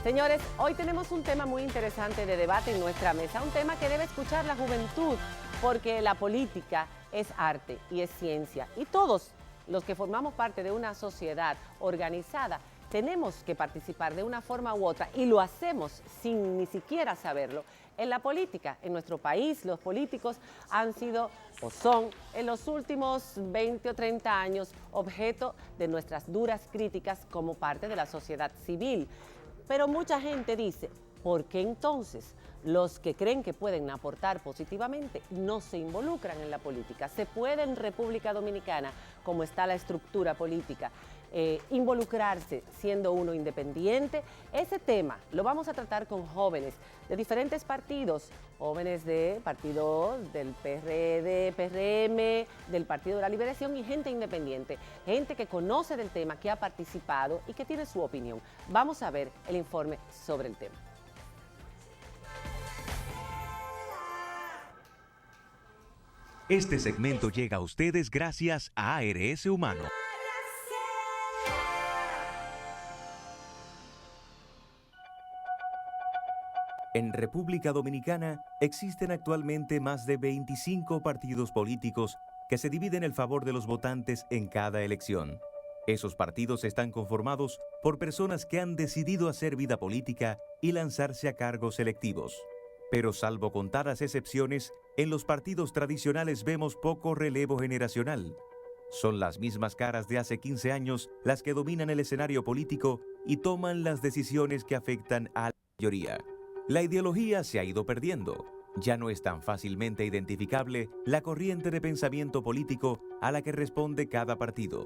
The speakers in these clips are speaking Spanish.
Señores, hoy tenemos un tema muy interesante de debate en nuestra mesa, un tema que debe escuchar la juventud, porque la política es arte y es ciencia, y todos los que formamos parte de una sociedad organizada tenemos que participar de una forma u otra, y lo hacemos sin ni siquiera saberlo. En la política, en nuestro país, los políticos han sido o son en los últimos 20 o 30 años objeto de nuestras duras críticas como parte de la sociedad civil. Pero mucha gente dice, ¿por qué entonces los que creen que pueden aportar positivamente no se involucran en la política? ¿Se puede en República Dominicana, como está la estructura política, involucrarse siendo uno independiente? Ese tema lo vamos a tratar con jóvenes de diferentes partidos, jóvenes de partidos del PRD, PRM, del Partido de la Liberación y gente independiente, gente que conoce del tema, que ha participado y que tiene su opinión. Vamos a ver el informe sobre el tema. Este segmento llega a ustedes gracias a ARS Humano. En República Dominicana existen actualmente más de 25 partidos políticos que se dividen el favor de los votantes en cada elección. Esos partidos están conformados por personas que han decidido hacer vida política y lanzarse a cargos electivos. Pero salvo contadas excepciones, en los partidos tradicionales vemos poco relevo generacional. Son las mismas caras de hace 15 años las que dominan el escenario político y toman las decisiones que afectan a la mayoría. La ideología se ha ido perdiendo. Ya no es tan fácilmente identificable la corriente de pensamiento político a la que responde cada partido.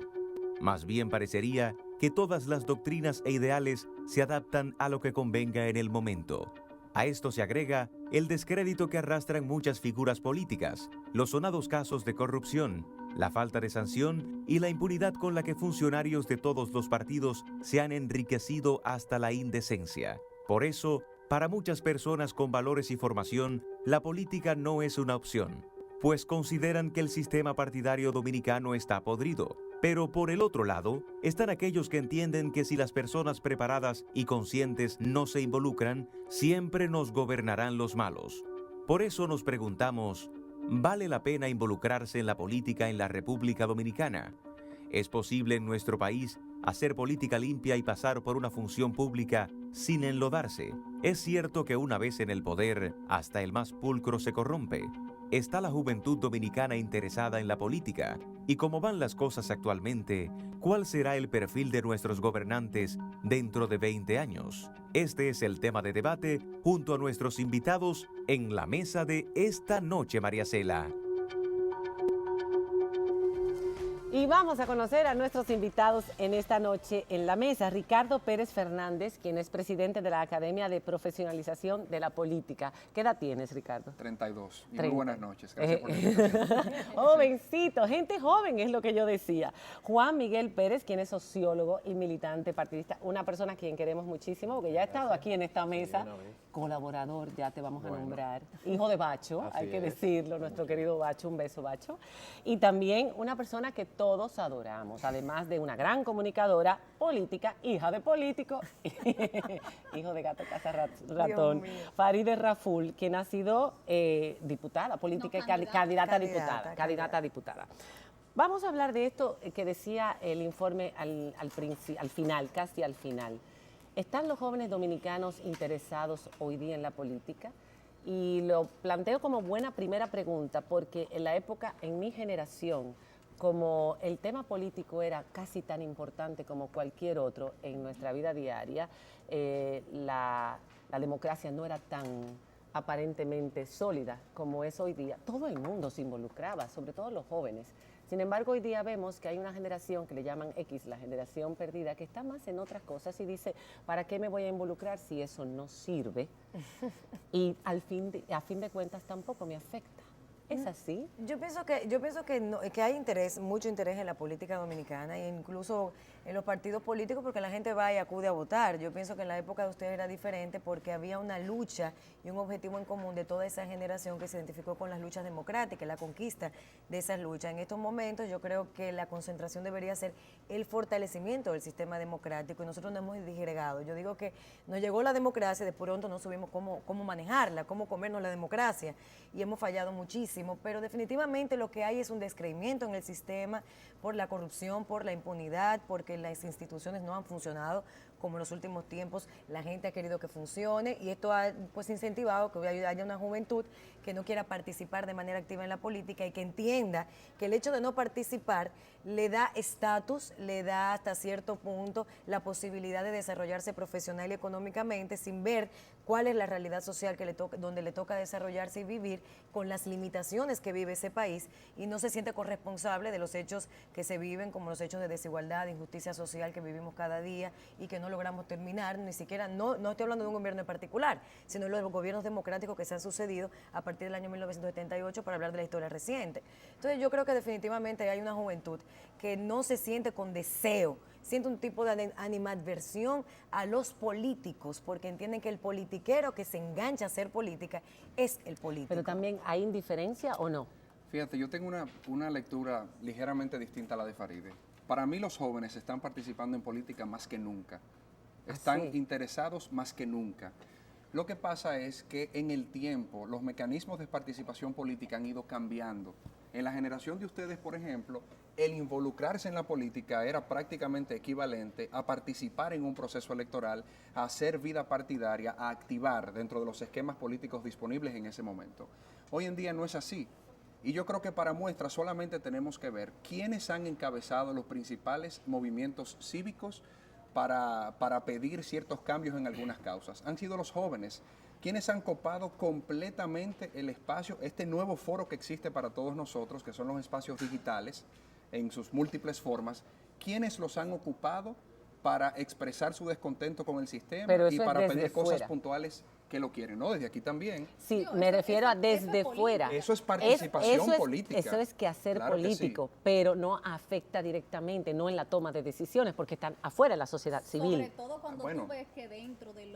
Más bien parecería que todas las doctrinas e ideales se adaptan a lo que convenga en el momento. A esto se agrega el descrédito que arrastran muchas figuras políticas, los sonados casos de corrupción, la falta de sanción y la impunidad con la que funcionarios de todos los partidos se han enriquecido hasta la indecencia. Por eso, para muchas personas con valores y formación, la política no es una opción, pues consideran que el sistema partidario dominicano está podrido. Pero por el otro lado, están aquellos que entienden que si las personas preparadas y conscientes no se involucran, siempre nos gobernarán los malos. Por eso nos preguntamos, ¿vale la pena involucrarse en la política en la República Dominicana? ¿Es posible en nuestro país hacer política limpia y pasar por una función pública sin enlodarse? Es cierto que una vez en el poder, hasta el más pulcro se corrompe. ¿Está la juventud dominicana interesada en la política? Y como van las cosas actualmente, ¿cuál será el perfil de nuestros gobernantes dentro de 20 años? Este es el tema de debate junto a nuestros invitados en la mesa de esta noche, María Cela. Y vamos a conocer a nuestros invitados en esta noche en la mesa. Ricardo Pérez Fernández, quien es presidente de la Academia de Profesionalización de la Política. ¿Qué edad tienes, Ricardo? 32. Y 30. muy buenas noches. Gracias por la invitación. Jovencito, gente joven es lo que yo decía. Juan Miguel Pérez, quien es sociólogo y militante partidista, una persona a quien queremos muchísimo, porque ya ha estado aquí en esta mesa, colaborador, ya te vamos a nombrar, hijo de Bacho, hay que decirlo, nuestro querido Bacho, un beso Bacho, y también una persona que todos adoramos, además de una gran comunicadora política, hija de político, hijo de gato caza ratón, Farideh Raful, quien ha sido diputada política, candidata a diputada. Vamos a hablar de esto que decía el informe al final, casi al final. ¿Están los jóvenes dominicanos interesados hoy día en la política? Y lo planteo como buena primera pregunta, porque en la época, en mi generación, como el tema político era casi tan importante como cualquier otro en nuestra vida diaria, la democracia no era tan aparentemente sólida como es hoy día. Todo el mundo se involucraba, sobre todo los jóvenes. Sin embargo, hoy día vemos que hay una generación que le llaman X, la generación perdida, que está más en otras cosas y dice, ¿para qué me voy a involucrar si eso no sirve? Y a fin de cuentas tampoco me afecta. ¿Es así? Yo pienso que hay interés, mucho interés en la política dominicana e incluso en los partidos políticos porque la gente va y acude a votar. Yo pienso que en la época de ustedes era diferente porque había una lucha y un objetivo en común de toda esa generación que se identificó con las luchas democráticas, la conquista de esas luchas. En estos momentos yo creo que la concentración debería ser el fortalecimiento del sistema democrático y nosotros nos hemos disgregado. Yo digo que nos llegó la democracia y de pronto no supimos cómo manejarla, cómo comernos la democracia y hemos fallado muchísimo, pero definitivamente lo que hay es un descreimiento en el sistema por la corrupción, por la impunidad, porque las instituciones no han funcionado como en los últimos tiempos la gente ha querido que funcione y esto ha pues incentivado que haya una juventud que no quiera participar de manera activa en la política y que entienda que el hecho de no participar le da estatus, le da hasta cierto punto la posibilidad de desarrollarse profesional y económicamente sin ver cuál es la realidad social que donde le toca desarrollarse y vivir con las limitaciones que vive ese país y no se siente corresponsable de los hechos que se viven como los hechos de desigualdad, de injusticia social que vivimos cada día y que no logramos terminar, ni siquiera, no estoy hablando de un gobierno en particular, sino de los gobiernos democráticos que se han sucedido a partir del año 1978 para hablar de la historia reciente. Entonces yo creo que definitivamente hay una juventud que no se siente con deseo, siente un tipo de animadversión a los políticos, porque entienden que el politiquero que se engancha a hacer política es el político. Pero también, ¿hay indiferencia o no? Fíjate, yo tengo una lectura ligeramente distinta a la de Faride. Para mí los jóvenes están participando en política más que nunca. Están interesados más que nunca. Lo que pasa es que en el tiempo los mecanismos de participación política han ido cambiando. En la generación de ustedes, por ejemplo, el involucrarse en la política era prácticamente equivalente a participar en un proceso electoral, a hacer vida partidaria, a activar dentro de los esquemas políticos disponibles en ese momento. Hoy en día no es así. Y yo creo que para muestra solamente tenemos que ver quiénes han encabezado los principales movimientos cívicos para pedir ciertos cambios en algunas causas. Han sido los jóvenes quienes han copado completamente el espacio, este nuevo foro que existe para todos nosotros, que son los espacios digitales en sus múltiples formas, quienes los han ocupado para expresar su descontento con el sistema y para pedir cosas puntuales que lo quieren, ¿no? Desde aquí también. Sí, me refiero a desde fuera. Eso es participación política. Eso es quehacer Claro que político, sí. pero no afecta directamente, no en la toma de decisiones, porque están afuera de la sociedad civil. Sobre todo cuando tú ves que dentro de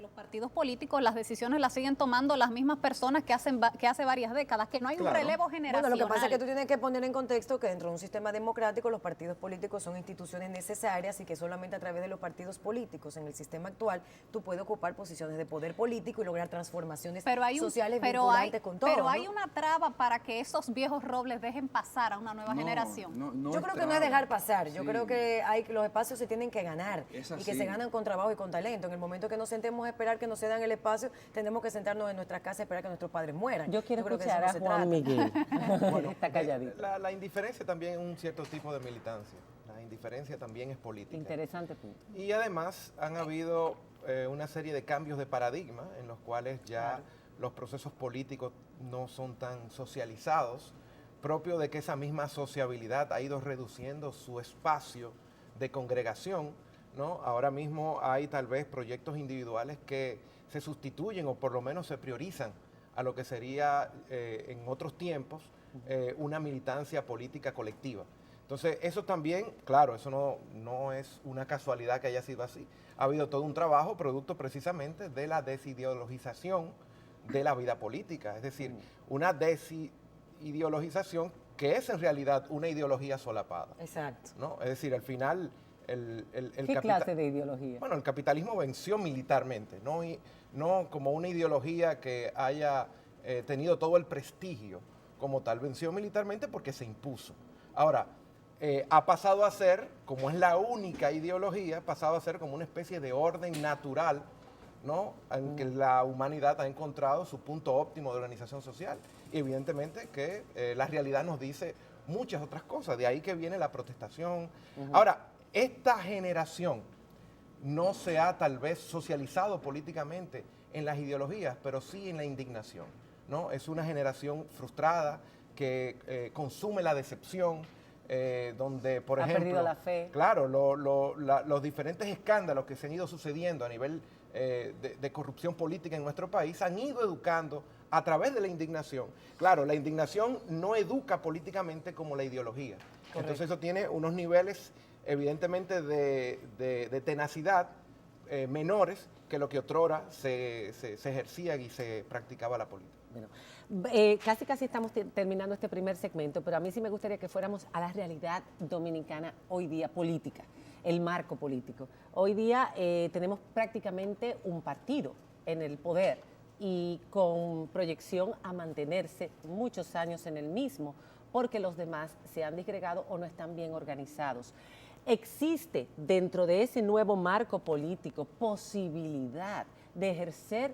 los partidos políticos las decisiones las siguen tomando las mismas personas que hace varias décadas, que no hay un relevo generacional. Bueno, lo que pasa es que tú tienes que poner en contexto que dentro de un sistema democrático los partidos políticos son instituciones necesarias y que solamente a través de los partidos políticos en el sistema actual tú puedes ocupar posiciones de poder político y lograr transformaciones sociales vinculantes con todo. Pero hay una traba para que esos viejos robles dejen pasar a una nueva generación. Yo creo que no es dejar pasar, yo creo que los espacios se tienen que ganar y que se ganan con trabajo y con talento. En el momento que nos sentemos a esperar que nos cedan el espacio, tenemos que sentarnos en nuestras casas a esperar que nuestros padres mueran. Yo quiero escuchar a Juan Miguel. Bueno, está calladito. La indiferencia también es un cierto tipo de militancia. La indiferencia también es política. Interesante punto. Y además han habido una serie de cambios de paradigma en los cuales ya los procesos políticos no son tan socializados, propio de que esa misma sociabilidad ha ido reduciendo su espacio de congregación, ¿no? Ahora mismo hay tal vez proyectos individuales que se sustituyen o por lo menos se priorizan a lo que sería en otros tiempos una militancia política colectiva. Entonces, eso también, claro, eso no es una casualidad que haya sido así. Ha habido todo un trabajo producto precisamente de la desideologización de la vida política, es decir, una desideologización que es en realidad una ideología solapada. Exacto. ¿No? Es decir, al final... ¿Qué clase de ideología? Bueno, el capitalismo venció militarmente, no como una ideología que haya tenido todo el prestigio como tal, venció militarmente porque se impuso. Ahora, ha pasado a ser, como es la única ideología, ha pasado a ser como una especie de orden natural, ¿no? En que la humanidad ha encontrado su punto óptimo de organización social. Y evidentemente que la realidad nos dice muchas otras cosas, de ahí que viene la protestación. Ahora, esta generación no se ha tal vez socializado políticamente en las ideologías, pero sí en la indignación, ¿no? Es una generación frustrada que consume la decepción, donde, por ejemplo, ha perdido la fe. Claro, los diferentes escándalos que se han ido sucediendo a nivel de corrupción política en nuestro país, han ido educando a través de la indignación. Claro, la indignación no educa políticamente como la ideología. Correcto. Entonces eso tiene unos niveles evidentemente de tenacidad menores que lo que otrora se ejercía y se practicaba la política. Bueno, casi estamos terminando este primer segmento, pero a mí sí me gustaría que fuéramos a la realidad dominicana hoy día política, el marco político. Hoy día tenemos prácticamente un partido en el poder y con proyección a mantenerse muchos años en el mismo, porque los demás se han disgregado o no están bien organizados. ¿Existe dentro de ese nuevo marco político posibilidad de ejercer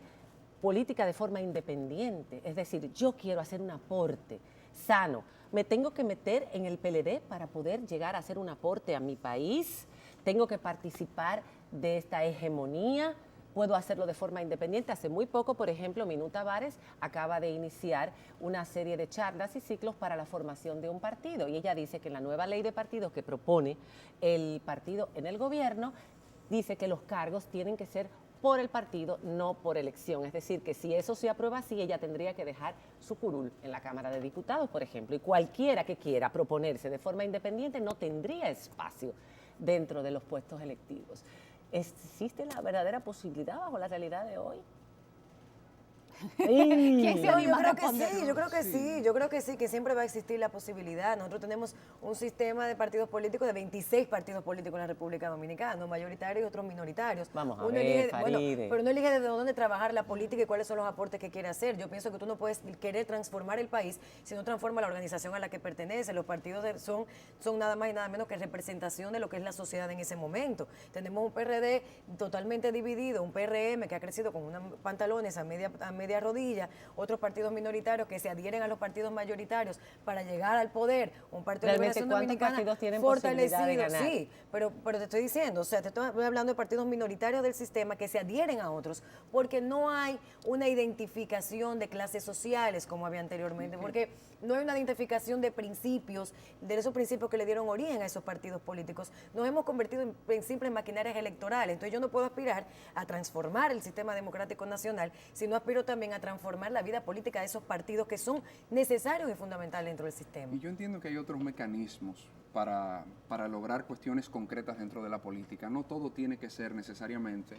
política de forma independiente? Es decir, yo quiero hacer un aporte sano. ¿Me tengo que meter en el PLD para poder llegar a hacer un aporte a mi país? ¿Tengo que participar de esta hegemonía? ¿Puedo hacerlo de forma independiente? Hace muy poco, por ejemplo, Minuta Vares acaba de iniciar una serie de charlas y ciclos para la formación de un partido. Y ella dice que en la nueva ley de partidos que propone el partido en el gobierno, dice que los cargos tienen que ser por el partido, no por elección. Es decir, que si eso se aprueba así, ella tendría que dejar su curul en la Cámara de Diputados, por ejemplo. Y cualquiera que quiera proponerse de forma independiente no tendría espacio dentro de los puestos electivos. ¿Existe la verdadera posibilidad bajo la realidad de hoy? ¿Quién se anima a yo creo que sí, que siempre va a existir la posibilidad. Nosotros tenemos un sistema de partidos políticos, de 26 partidos políticos en la República Dominicana, unos mayoritarios y otros minoritarios. Vamos a uno ver, elige, Faride. pero uno elige desde dónde trabajar la política y cuáles son los aportes que quiere hacer. Yo pienso que tú no puedes querer transformar el país si no transforma la organización a la que pertenece. Los partidos son nada más y nada menos que representación de lo que es la sociedad en ese momento. Tenemos un PRD totalmente dividido, un PRM que ha crecido con unos pantalones a media rodilla, otros partidos minoritarios que se adhieren a los partidos mayoritarios para llegar al poder, un partido de liberación dominicana partidos tienen fortalecido, posibilidad de ganar? sí, pero te estoy diciendo, o sea, te estoy hablando de partidos minoritarios del sistema que se adhieren a otros, porque no hay una identificación de clases sociales como había anteriormente, porque no hay una identificación de principios, de esos principios que le dieron origen a esos partidos políticos. Nos hemos convertido en simples maquinarias electorales, entonces yo no puedo aspirar a transformar el sistema democrático nacional, sino aspiro también a transformar la vida política de esos partidos que son necesarios y fundamentales dentro del sistema. Y yo entiendo que hay otros mecanismos para lograr cuestiones concretas dentro de la política. No todo tiene que ser necesariamente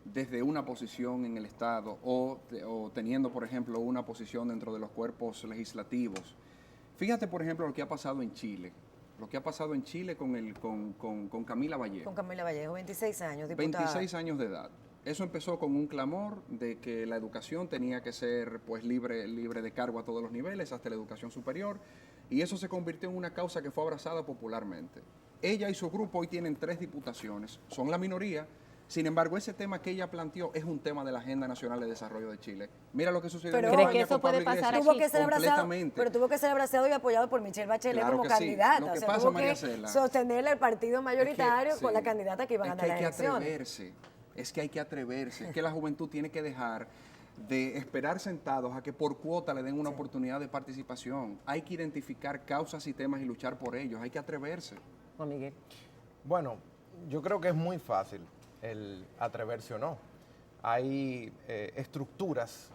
desde una posición en el Estado o teniendo, por ejemplo, una posición dentro de los cuerpos legislativos. Fíjate, por ejemplo, lo que ha pasado en Chile. Lo que ha pasado en Chile con Camila Vallejo. Con Camila Vallejo, 26 años, diputada. 26 años de edad. Eso empezó con un clamor de que la educación tenía que ser pues libre de cargo a todos los niveles, hasta la educación superior, y eso se convirtió en una causa que fue abrazada popularmente. Ella y su grupo hoy tienen 3 diputaciones, son la minoría. Sin embargo, ese tema que ella planteó es un tema de la Agenda Nacional de Desarrollo de Chile. Mira lo que sucedió Pero en ¿cree España que eso con Pablo puede pasar Iglesias. Tuvo que ser abrazado, Completamente. pero tuvo que ser abrazado y apoyado por Michelle Bachelet Claro como que sí. candidata. Lo que O sea, pasa, tuvo María que Cela, sostenerle al partido mayoritario es que, con la sí, candidata que iba a ganar las elecciones. Es que hay que atreverse. Es que la juventud tiene que dejar de esperar sentados a que por cuota le den una oportunidad de participación. Hay que identificar causas y temas y luchar por ellos. Hay que atreverse. Juan Miguel. Bueno, yo creo que es muy fácil el atreverse o no. Hay estructuras,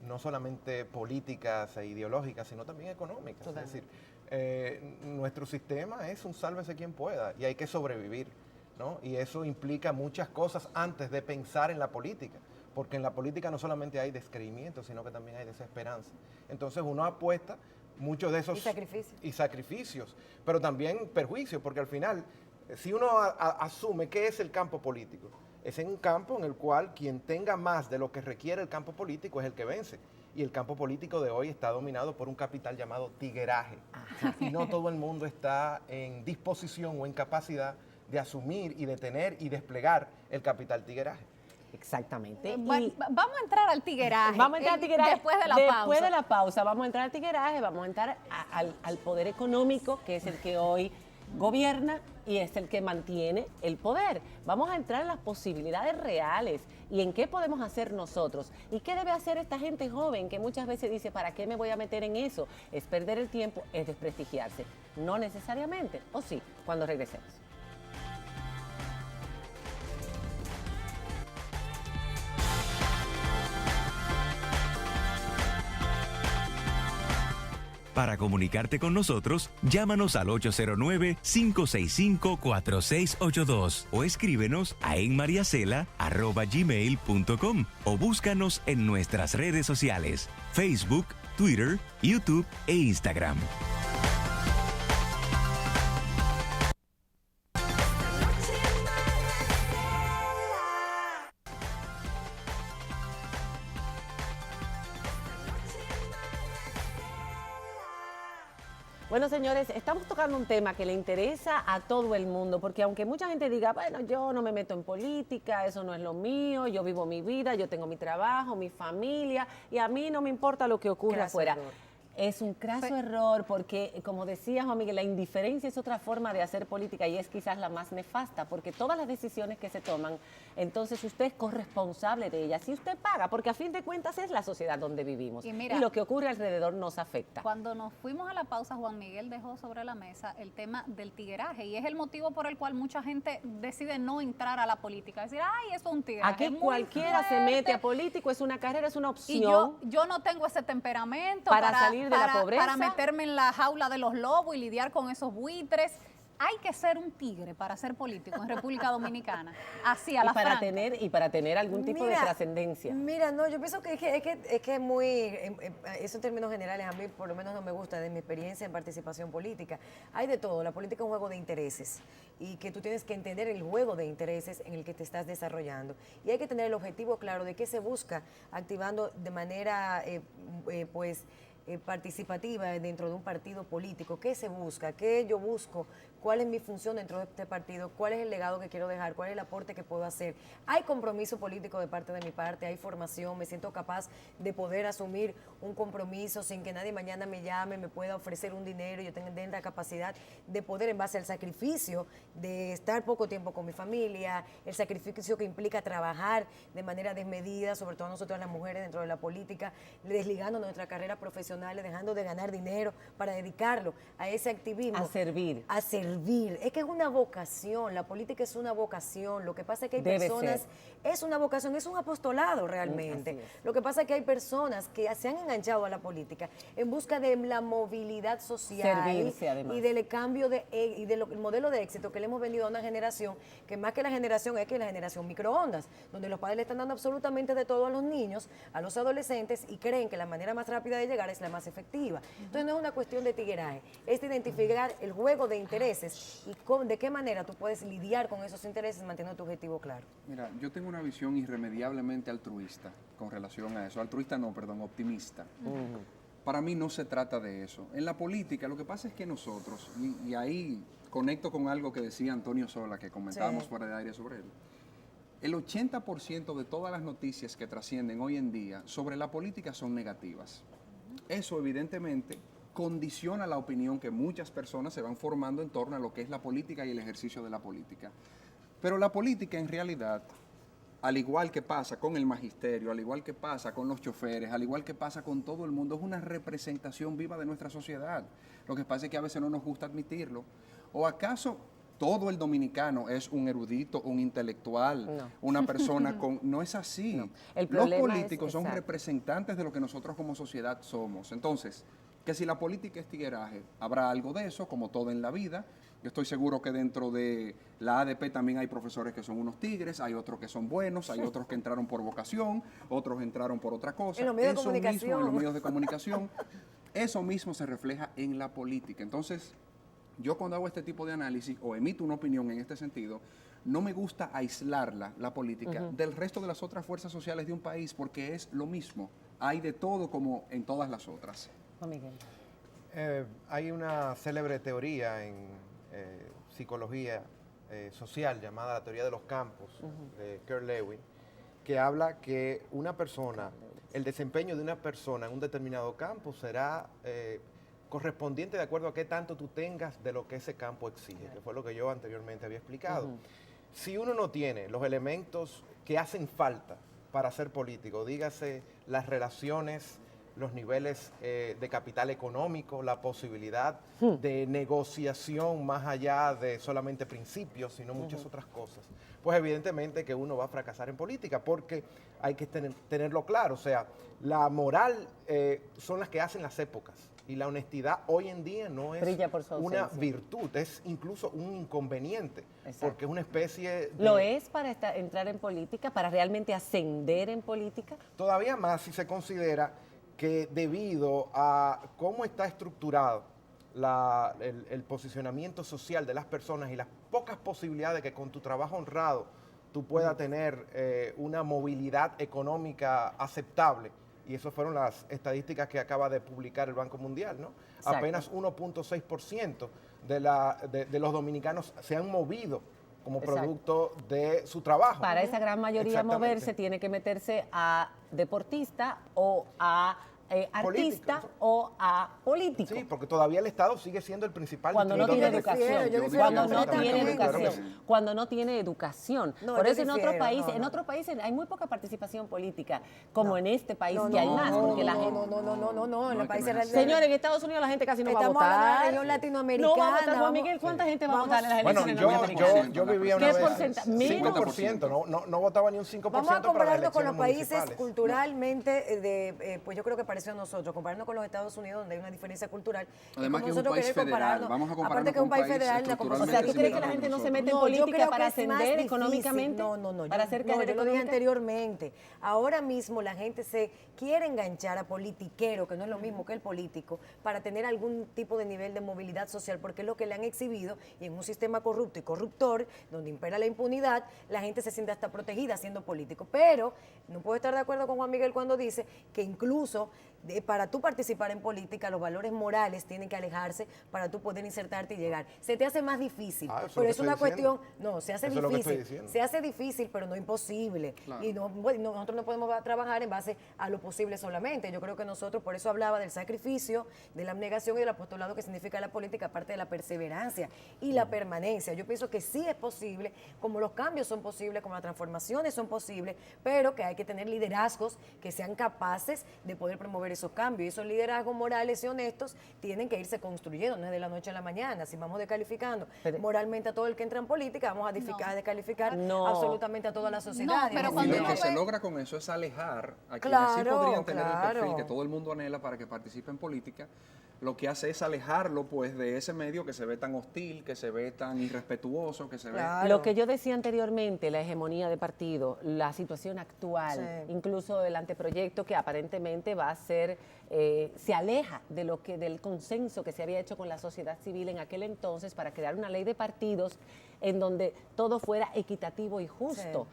no solamente políticas e ideológicas, sino también económicas. Totalmente. Es decir, nuestro sistema es un sálvese quien pueda y hay que sobrevivir, ¿no? Y eso implica muchas cosas antes de pensar en la política, porque en la política no solamente hay descreimiento, sino que también hay desesperanza. Entonces uno apuesta muchos de esos... Y sacrificios, pero también perjuicios, porque al final, si uno asume qué es el campo político, es en un campo en el cual quien tenga más de lo que requiere el campo político es el que vence. Y el campo político de hoy está dominado por un capital llamado tigueraje. Y no todo el mundo está en disposición o en capacidad de asumir y de tener y desplegar el capital tigueraje. Exactamente. Bueno, Y vamos a entrar al tigueraje. vamos a entrar al tigueraje. Después de la pausa. Después de la pausa vamos a entrar al tigueraje, vamos a entrar al poder económico, que es el que hoy gobierna y es el que mantiene el poder. Vamos a entrar en las posibilidades reales y en qué podemos hacer nosotros y qué debe hacer esta gente joven que muchas veces dice, ¿para qué me voy a meter en eso? Es perder el tiempo, es desprestigiarse. No necesariamente, o sí, cuando regresemos. Para comunicarte con nosotros, llámanos al 809-565-4682 o escríbenos a enmariacela@gmail.com o búscanos en nuestras redes sociales, Facebook, Twitter, YouTube e Instagram. Bueno, señores, estamos tocando un tema que le interesa a todo el mundo, porque aunque mucha gente diga, bueno, yo no me meto en política, eso no es lo mío, yo vivo mi vida, yo tengo mi trabajo, mi familia, y a mí no me importa lo que ocurra afuera. Es un craso error porque, como decía Juan Miguel, la indiferencia es otra forma de hacer política y es quizás la más nefasta, porque todas las decisiones que se toman, entonces usted es corresponsable de ellas y usted paga, porque a fin de cuentas es la sociedad donde vivimos y lo que ocurre alrededor nos afecta. Cuando nos fuimos a la pausa, Juan Miguel dejó sobre la mesa el tema del tigueraje y es el motivo por el cual mucha gente decide no entrar a la política, decir, ay, eso es un tigueraje. Aquí cualquiera se mete a político, es una carrera, es una opción. Y yo no tengo ese temperamento para salir de la pobreza, para meterme en la jaula de los lobos y lidiar con esos buitres. Hay que ser un tigre para ser político en República Dominicana, así a la franca. Y para tener algún tipo de trascendencia. Mira, no, yo pienso que es que muy, eso en términos generales a mí por lo menos no me gusta de mi experiencia en participación política. Hay de todo, la política es un juego de intereses y que tú tienes que entender el juego de intereses en el que te estás desarrollando. Y hay que tener el objetivo claro de qué se busca activando de manera, participativa dentro de un partido político. ¿Qué se busca? ¿Qué yo busco? ¿Cuál es mi función dentro de este partido? ¿Cuál es el legado que quiero dejar? ¿Cuál es el aporte que puedo hacer? Hay compromiso político de parte de mi parte, hay formación, me siento capaz de poder asumir un compromiso sin que nadie mañana me llame, me pueda ofrecer un dinero, yo tenga la capacidad de poder, en base al sacrificio de estar poco tiempo con mi familia, el sacrificio que implica trabajar de manera desmedida, sobre todo nosotros las mujeres dentro de la política, desligando nuestra carrera profesional, dejando de ganar dinero para dedicarlo a ese activismo. A servir. A servir. Es que es una vocación, la política es una vocación. Lo que pasa es que hay personas, es una vocación, es un apostolado realmente. Lo que pasa es que hay personas que se han enganchado a la política en busca de la movilidad social. Servirse, además. Y del cambio y del modelo de éxito que le hemos vendido a una generación, que más que la generación es que la generación microondas, donde los padres le están dando absolutamente de todo a los niños, a los adolescentes, y creen que la manera más rápida de llegar es la más efectiva. Entonces no es una cuestión de tigueraje, es de identificar el juego de intereses y de qué manera tú puedes lidiar con esos intereses manteniendo tu objetivo claro. Mira, yo tengo una visión irremediablemente altruista con relación a eso. Altruista no, perdón, optimista. Para mí no se trata de eso. En la política lo que pasa es que nosotros, y ahí conecto con algo que decía Antonio Sola, que comentábamos fuera de aire sobre él, el 80% de todas las noticias que trascienden hoy en día sobre la política son negativas. Eso evidentemente condiciona la opinión que muchas personas se van formando en torno a lo que es la política y el ejercicio de la política. Pero la política en realidad, al igual que pasa con el magisterio, al igual que pasa con los choferes, al igual que pasa con todo el mundo, es una representación viva de nuestra sociedad. Lo que pasa es que a veces no nos gusta admitirlo. ¿O acaso todo el dominicano es un erudito, un intelectual, una persona con... No es así. No. Los políticos son representantes de lo que nosotros como sociedad somos. Entonces, que si la política es tigueraje, habrá algo de eso, como todo en la vida. Yo estoy seguro que dentro de la ADP también hay profesores que son unos tigres, hay otros que son buenos, hay otros que entraron por vocación, otros entraron por otra cosa. En los medios de comunicación. Mismo, en los medios de comunicación. Eso mismo se refleja en la política. Entonces, yo cuando hago este tipo de análisis o emito una opinión en este sentido, no me gusta aislarla, la política, del resto de las otras fuerzas sociales de un país, porque es lo mismo. Hay de todo como en todas las otras. Miguel. Hay una célebre teoría en psicología social llamada la teoría de los campos, de Kurt Lewin, que habla que una persona, el desempeño de una persona en un determinado campo será correspondiente de acuerdo a qué tanto tú tengas de lo que ese campo exige, que fue lo que yo anteriormente había explicado. Si uno no tiene los elementos que hacen falta para ser político, dígase las relaciones, los niveles de capital económico, la posibilidad de negociación más allá de solamente principios, sino muchas otras cosas, pues evidentemente que uno va a fracasar en política, porque hay que tenerlo claro. O sea, la moral son las que hacen las épocas, Y la honestidad hoy en día no es Brilla por su una ausencia. virtud, es incluso un inconveniente, Exacto. porque es una especie de... ¿Lo es para entrar en política, para realmente ascender en política? Todavía más si se considera que debido a cómo está estructurado el posicionamiento social de las personas y las pocas posibilidades que con tu trabajo honrado tú puedas tener una movilidad económica aceptable, y eso fueron las estadísticas que acaba de publicar el Banco Mundial, ¿no? Exacto. Apenas 1.6% de los dominicanos se han movido como Exacto. producto de su trabajo. Para esa gran mayoría Exactamente. moverse tiene que meterse a deportista o a artista Político. o a político. Sí, porque todavía el Estado sigue siendo el principal Cuando no tiene distribuidor de- educación, yo difiero cuando no tiene completamente. educación, Claro que sí. cuando no tiene educación. No, Por yo eso en difiero, otros países, no, en no. otros países hay muy poca participación política, como No. en este país No, que hay no, más, no, porque la no, gente. no, no, en No, los es que países no es así. Señores, en Estados Unidos la gente casi no va a Estamos hablando de la votar. región latinoamericana. No va a votar, Juan vamos- Miguel. ¿Cuánta gente va a Vamos- votar en las Bueno, elecciones yo norteamericanas? vivía una ¿Qué vez porcentaje? Menos. 5%, no votaba ni un 5% Vamos a para las compararnos con elecciones los países municipales. culturalmente, pues yo creo que pareció a nosotros, compararnos con los Estados Unidos, donde hay una diferencia cultural. Además como que es un nosotros país querer federal, compararnos, vamos a compararnos aparte que es con un país un país federal, la O estructuralmente sea, ¿tú crees que la similar a gente no se nosotros? mete en No, yo política creo para que es más ascender difícil. económicamente? No, ¿Para hacer carrera yo lo dije económica? anteriormente. Ahora mismo la gente se quiere enganchar a politiquero, que no es lo mismo que el político, para tener algún tipo de nivel de movilidad social, porque es lo que le han exhibido, y en un sistema corrupto y corruptor, donde impera la impunidad, la gente se siente hasta protegida siendo político. Pero no puedo estar de acuerdo con Juan Miguel cuando dice que incluso para tú participar en política, los valores morales tienen que alejarse para tú poder insertarte y llegar. Se te hace más difícil, Ah, eso es lo pero que es una estoy diciendo. cuestión, no, se hace Eso es lo que estoy difícil, diciendo. se hace difícil, pero no imposible. Claro. Y nosotros no podemos trabajar en base a lo posible solamente. Yo creo que nosotros, por eso hablaba del sacrificio, de la abnegación y del apostolado que significa la política, aparte de la perseverancia y la permanencia. Yo pienso que sí es posible, como los cambios son posibles, como las transformaciones son posibles, pero que hay que tener liderazgos que sean capaces de poder promover esos cambios. Y esos liderazgos morales y honestos tienen que irse construyendo, no es de la noche a la mañana. Si vamos descalificando Pero- moralmente a todo el que entra en política, vamos a descalificar No. absolutamente a toda la sociedad. No, pero Y cuando Y lo uno que se ve- logra con eso es alejar a quienes sí Claro, podrían tener el perfil claro. que todo el mundo anhela para que participe en política. Lo que hace es alejarlo pues de ese medio que se ve tan hostil, que se ve tan irrespetuoso, que se Claro. Lo que yo decía anteriormente, la hegemonía de partido, la situación actual, Sí. incluso el anteproyecto que aparentemente va a ser, se aleja de del consenso que se había hecho con la sociedad civil en aquel entonces para crear una ley de partidos en donde todo fuera equitativo y justo.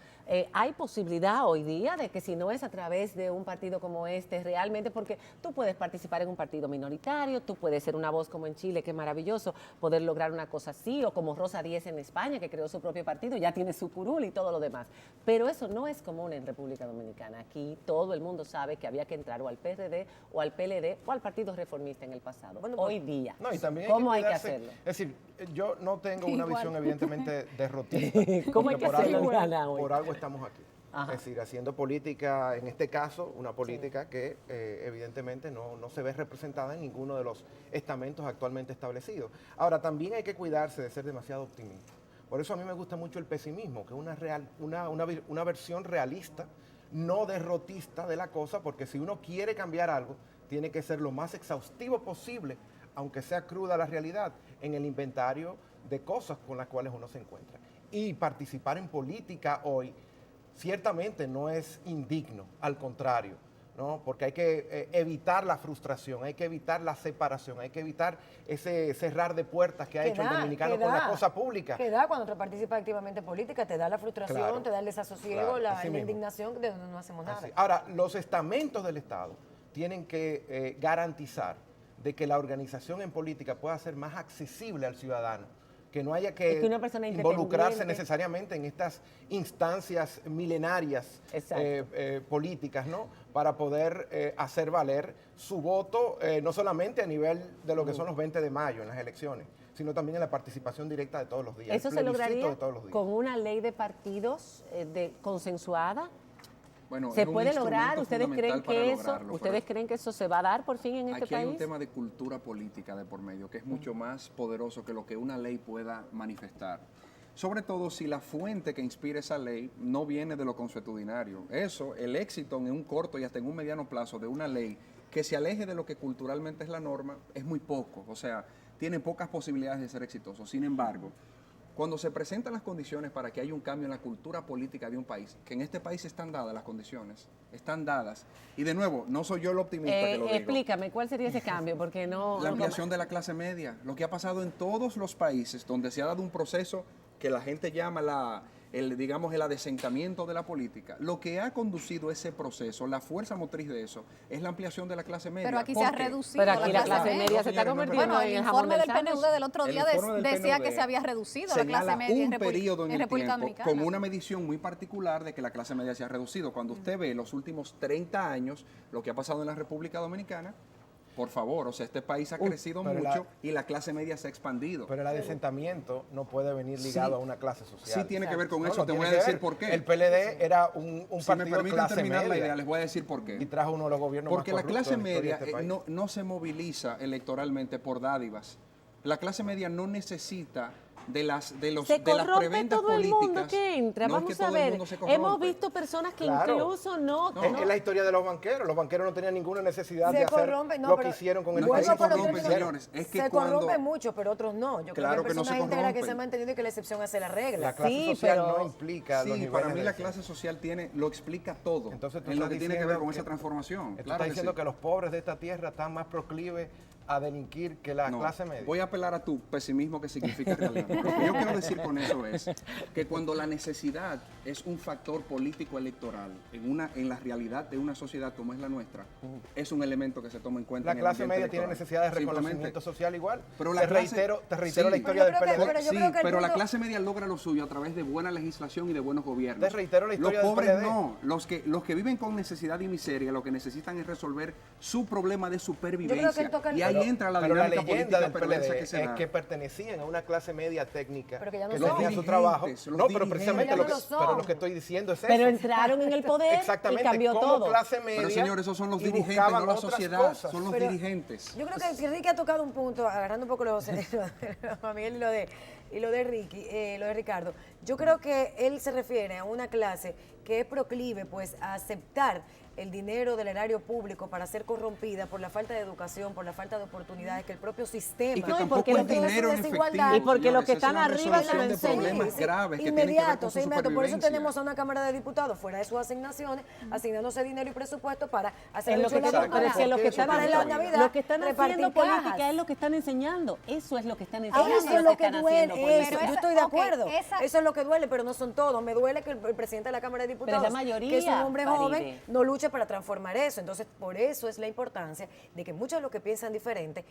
Hay posibilidad hoy día de que si no es a través de un partido como este, realmente, porque tú puedes participar en un partido minoritario, tú puedes ser una voz como en Chile, que es maravilloso, poder lograr una cosa así, o como Rosa Díez en España, que creó su propio partido, ya tiene su curul y todo lo demás. Pero eso no es común en República Dominicana. Aquí todo el mundo sabe que había que entrar o al PRD o al PLD o al Partido Reformista en el pasado. Bueno, hoy día. No, y también ¿Cómo hay que cuidarse. hacerlo? Es decir, yo no tengo una Igual. visión evidentemente derrotista. ¿Cómo hay porque que hacerlo, Diana, hoy? por algo estamos aquí. Ajá. Es decir, haciendo política, en este caso, una política que evidentemente no se ve representada en ninguno de los estamentos actualmente establecidos. Ahora, también hay que cuidarse de ser demasiado optimista. Por eso a mí me gusta mucho el pesimismo, que es una versión realista, no derrotista de la cosa, porque si uno quiere cambiar algo, tiene que ser lo más exhaustivo posible, aunque sea cruda la realidad, en el inventario de cosas con las cuales uno se encuentra. Y participar en política hoy ciertamente no es indigno, al contrario, ¿no? Porque hay que evitar la frustración, hay que evitar la separación, hay que evitar ese cerrar de puertas que ha hecho el dominicano con la cosa pública. Que da cuando tú participas activamente en política, te da la frustración, Claro. te da el desasosiego, Claro, la así mismo. indignación de donde no hacemos nada. Así. Ahora, los estamentos del Estado tienen que garantizar de que la organización en política pueda ser más accesible al ciudadano, que no haya Y que una persona involucrarse independiente. necesariamente en estas instancias milenarias Exacto. políticas, ¿no? Para poder hacer valer su voto, no solamente a nivel de lo que son los 20 de mayo en las elecciones, sino también en la participación directa de todos los días. ¿Eso el se plebiscito lograría de todos los días. con una ley de partidos consensuada? Bueno, ¿Se es un puede lograr? instrumento ¿Ustedes creen fundamental para que eso, lograrlo, ustedes pero creen que eso se va a dar por fin en este aquí hay país? un tema de cultura política de por medio que es mucho más poderoso que lo que una ley pueda manifestar. Sobre todo si la fuente que inspira esa ley no viene de lo consuetudinario. Eso, el éxito en un corto y hasta en un mediano plazo de una ley que se aleje de lo que culturalmente es la norma es muy poco, o sea, tiene pocas posibilidades de ser exitoso. Sin embargo, cuando se presentan las condiciones para que haya un cambio en la cultura política de un país, que en este país están dadas las condiciones, están dadas, y de nuevo, no soy yo el optimista que lo digo. Explícame, ¿cuál sería ese cambio? Porque no... La ampliación de la clase media, lo que ha pasado en todos los países donde se ha dado un proceso que la gente llama el adesentamiento de la política, lo que ha conducido ese proceso, la fuerza motriz de eso, es la ampliación de la clase media. Pero aquí se ¿Por ha qué? reducido Pero aquí la clase media No, se está señores, convirtiendo Bueno, en el el jamón informe del sándwich. PNUD del otro día El informe del decía PNUD que se había reducido la clase señala media un periodo en el República tiempo Dominicana. con una medición muy particular de que la clase media se ha reducido. Cuando usted ve los últimos 30 años lo que ha pasado en la República Dominicana, por favor, o sea, este país ha crecido pero mucho y la clase media se ha expandido. Pero el adesentamiento no puede venir ligado a una clase social. Sí tiene que ver con No, eso, no te tiene voy a que decir ver. por qué. El PLD era un Si me partido permiten clase terminar la media idea, les voy a decir por qué. y trajo uno de los gobiernos Porque más la clase corruptos de la historia media de este país. no se moviliza electoralmente por dádivas. La clase media no necesita de las Se corrompe preventas todo el políticas. mundo que entra. No es Vamos que a todo el ver, mundo se corrompe. hemos visto personas que Claro. incluso no... Es la historia de los banqueros. Los banqueros no tenían ninguna necesidad de Se hacer corrompe, no, lo que pero- hicieron con el No es que país. se corrompe, señores. Es que se cuando... corrompe mucho, pero otros no. Yo Claro creo que que no hay se personas íntegras que se corrompen. han mantenido y que la excepción hace la regla. La clase Sí, social pero- no implica los Sí, niveles para mí de la eso. clase social lo explica todo Entonces tú en lo estás que tiene que ver diciendo con esa transformación. Tú Claro estás que diciendo sí. que los pobres de esta tierra están más proclives a delinquir que la No, clase media. voy a apelar a tu pesimismo que significa realidad. Lo que yo quiero decir con eso es que cuando la necesidad es un factor político electoral en la realidad de una sociedad como es la nuestra, es un elemento que se toma en cuenta. La en el clase ambiente media tiene electoral. necesidad de Simplemente. reconocimiento social igual. Pero te reitero sí. la historia del Pero yo creo que- PLD. pero yo Sí, creo que el pero la punto- clase media logra lo suyo a través de buena legislación y de buenos gobiernos. Te reitero la historia Los del pobres PLD. no. Los que viven con necesidad y miseria, lo que necesitan es resolver su problema de supervivencia. él toca el- Y ahí entra la Pero la dinámica leyenda política del perversa PLD que se es da. que pertenecían a una clase media técnica Pero que ya no que son. tenía Los su trabajo. dirigentes, los No, pero dirigentes. precisamente Ya lo no que, lo son. pero lo que estoy diciendo es eso. Pero entraron en el poder y Exactamente, cambió como todo. clase media. Pero señores, esos son los y dirigentes, buscaban no la otras sociedad, cosas. son los Pero dirigentes. Yo creo que Ricky ha tocado un punto, agarrando un poco lo de Juan Miguel y lo de Ricky, lo de Ricardo. Yo creo que él se refiere a una clase que es proclive pues a aceptar el dinero del erario público para ser corrompida por la falta de educación, por la falta de oportunidades que el propio sistema. Y que No, y tampoco porque es lo que- dinero en desigualdad. efectivo. Y porque los que señores, están esa es una arriba resolución se lo de enseñan. problemas graves que tienen que ver con Inmediato, su inmediato. Por eso supervivencia. tenemos a una Cámara de Diputados fuera de sus asignaciones, asignándose dinero y presupuesto para hacer Es lo el que, uso de la pero es que lo que están, para la Navidad, lo que están repartir haciendo cajas. política es lo que están enseñando. Eso es lo que están Eso enseñando. es lo que están duele, haciendo política. eso, Pero yo esa- estoy de ok, acuerdo. esa- Eso es lo que duele, pero no son todos. Me duele que el presidente de la Cámara de Diputados, la mayoría, que es un hombre Faride. joven, no luche para transformar eso. Entonces, por eso es la importancia de que muchos de los que piensan diferente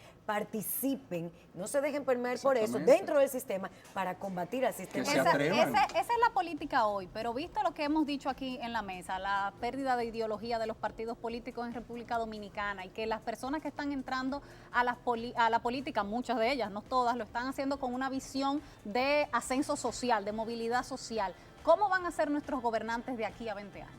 participen, no se dejen permear por eso Exactamente. dentro del sistema para combatir al sistema. Que se Esa atrevan. es la política hoy, pero visto lo que hemos dicho aquí en la mesa, la pérdida de ideología de los partidos políticos en República Dominicana y que las personas que están entrando a la política, muchas de ellas, no todas, lo están haciendo con una visión de ascenso social, de movilidad social. ¿Cómo van a ser nuestros gobernantes de aquí a 20 años?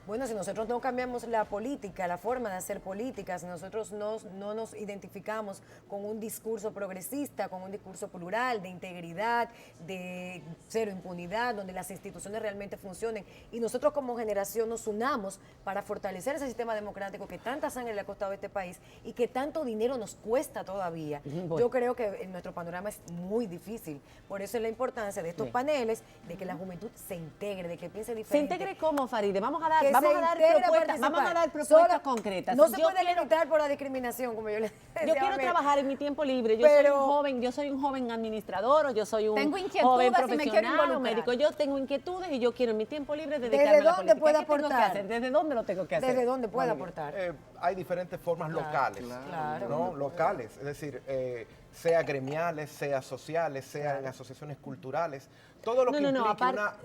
Bueno, si nosotros no cambiamos la política, la forma de hacer política, si nosotros no nos identificamos con un discurso progresista, con un discurso plural, de integridad, de cero impunidad, donde las instituciones realmente funcionen, y nosotros como generación nos unamos para fortalecer ese sistema democrático que tanta sangre le ha costado a este país y que tanto dinero nos cuesta todavía, yo creo que nuestro panorama es muy difícil. Por eso es la importancia de estos paneles, de que la juventud se integre, de que piense ¿Se diferente. integre cómo, Faride? Vamos a Que dar se integre a propuestas, vamos a participar. dar propuestas Solo- concretas. No se Yo puede quiero- limitar por la discriminación, como yo le decía. Yo quiero a Mel. trabajar en mi tiempo libre. Pero- Yo soy un joven administrador, o yo soy un Tengo inquietudes joven y me quiero profesional, o involucrar. médico. Yo tengo inquietudes y yo quiero en mi tiempo libre dedicarme ¿Desde a la dónde política. puede ¿Qué tengo que aportar? hacer? ¿Desde dónde lo tengo que hacer? ¿Desde dónde puede aportar? Hay diferentes formas locales, claro. ¿no? Locales, es decir, sea gremiales, sea sociales, sea en asociaciones culturales. Todo lo, que implique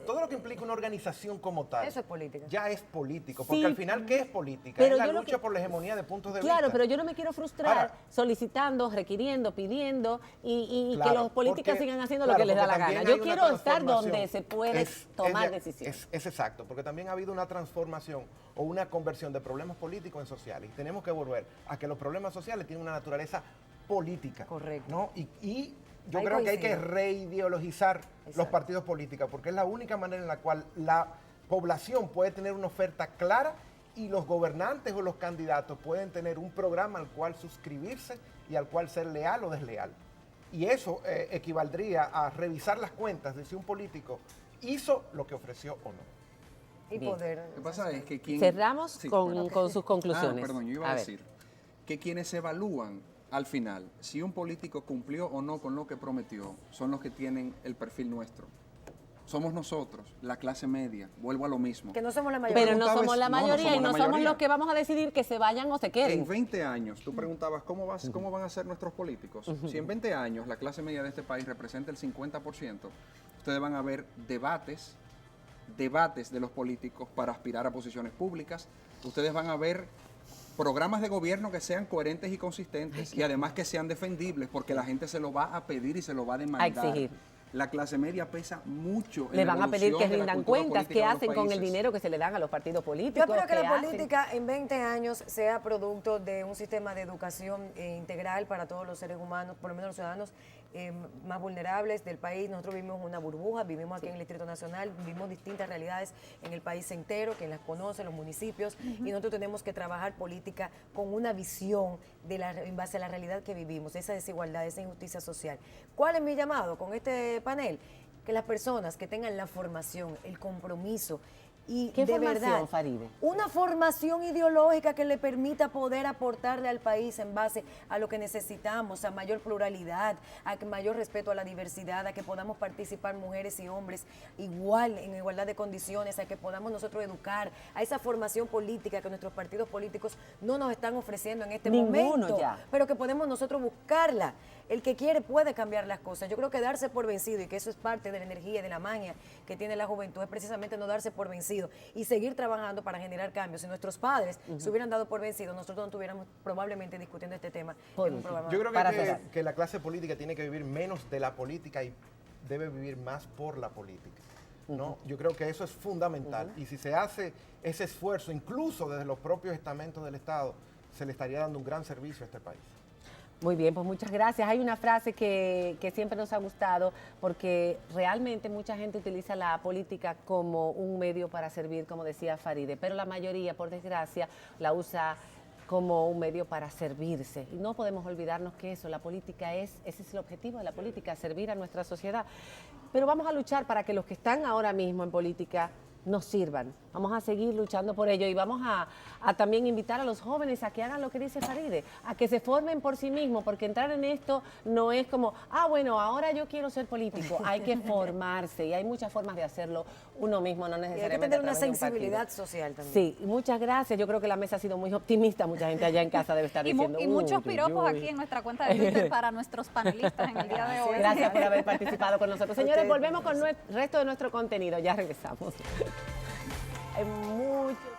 todo lo que implique una organización como tal. Eso es política. Ya es político, porque Sí, al final, ¿qué es política? pero Es la yo lo lucha que- por la hegemonía de puntos de Claro, vista. pero yo no me quiero frustrar Ahora- solicitando, requiriendo, pidiendo y Claro, que los políticos porque- sigan haciendo claro, lo que les da la porque gana. también Yo hay una quiero estar transformación. donde se puede tomar de- decisiones. Es exacto, porque también ha habido una transformación o una conversión de problemas políticos en sociales. Y tenemos que volver a que los problemas sociales tienen una naturaleza política. Correcto. ¿no? Y yo Ahí creo que hay que coincido. reideologizar los Exacto. partidos políticos, porque es la única manera en la cual la población puede tener una oferta clara y los gobernantes o los candidatos pueden tener un programa al cual suscribirse y al cual ser leal o desleal. Y eso equivaldría a revisar las cuentas de si un político hizo lo que ofreció o no. Y Bien. poder. Lo que pasa es que quien... Cerramos Sí, con, perdón. con sus conclusiones. Perdón, yo iba A a ver. decir que quienes evalúan al final si un político cumplió o no con lo que prometió son los que tienen el perfil nuestro. Somos nosotros, la clase media, vuelvo a lo mismo. Que no somos la mayoría. Pero no preguntabas- somos la no, no mayoría y somos no la somos mayoría. los que vamos a decidir que se vayan o se queden. En 20 años, tú preguntabas cómo van a ser nuestros políticos. Si en 20 años la clase media de este país representa el 50%, ustedes van a ver debates de los políticos para aspirar a posiciones públicas. Ustedes van a ver programas de gobierno que sean coherentes y consistentes y además que sean defendibles porque la gente se lo va a pedir y se lo va a demandar. A exigir. La clase media pesa mucho. Le van a pedir que rindan rindan cuentas, qué hacen con el dinero que se le dan a los partidos Yo políticos. espero que qué la hacen. política en 20 años sea producto de un sistema de educación integral para todos los seres humanos, por lo menos los ciudadanos más vulnerables del país. Nosotros vivimos una burbuja, vivimos aquí en el Distrito Nacional, vivimos distintas realidades en el país entero, quien las conoce, los municipios, y nosotros tenemos que trabajar política con una visión en base a la realidad que vivimos, esa desigualdad, esa injusticia social. ¿Cuál es mi llamado con este panel? Que las personas que tengan la formación, el compromiso y ¿Qué de formación, verdad, Faride? una formación ideológica que le permita poder aportarle al país en base a lo que necesitamos, a mayor pluralidad, a mayor respeto a la diversidad, a que podamos participar mujeres y hombres igual, en igualdad de condiciones, a que podamos nosotros educar, a esa formación política que nuestros partidos políticos no nos están ofreciendo en este Ninguno momento, ya. pero que podemos nosotros buscarla. El que quiere puede cambiar las cosas. Yo creo que darse por vencido, y que eso es parte de la energía y de la magia que tiene la juventud, es precisamente no darse por vencido y seguir trabajando para generar cambios. Si nuestros padres se hubieran dado por vencidos, nosotros no estuviéramos probablemente discutiendo este tema en un programa. Yo creo Para que, cerrar. que la clase política tiene que vivir menos de la política y debe vivir más por la política. ¿no? Yo creo que eso es fundamental. Y si se hace ese esfuerzo, incluso desde los propios estamentos del Estado, se le estaría dando un gran servicio a este país. Muy bien, pues muchas gracias. Hay una frase que siempre nos ha gustado porque realmente mucha gente utiliza la política como un medio para servir, como decía Faride, pero la mayoría, por desgracia, la usa como un medio para servirse. Y no podemos olvidarnos que eso, la política ese es el objetivo de la política, servir a nuestra sociedad. Pero vamos a luchar para que los que están ahora mismo en política nos sirvan. Vamos a seguir luchando por ello y vamos a también invitar a los jóvenes a que hagan lo que dice Faride, a que se formen por sí mismos, porque entrar en esto no es como, bueno, ahora yo quiero ser político. Hay que formarse y hay muchas formas de hacerlo uno mismo, no Y hay que necesariamente tener una a través de un sensibilidad partido. social también. Sí, muchas gracias. Yo creo que la mesa ha sido muy optimista. Mucha gente allá en casa debe estar Y, diciendo. y muchos "Uy, piropos uy, uy". aquí en nuestra cuenta de Twitter para nuestros panelistas en el día de hoy. Gracias por haber participado con nosotros. Señores, Ustedes, volvemos con el resto de nuestro contenido. Ya regresamos. Hay mucho.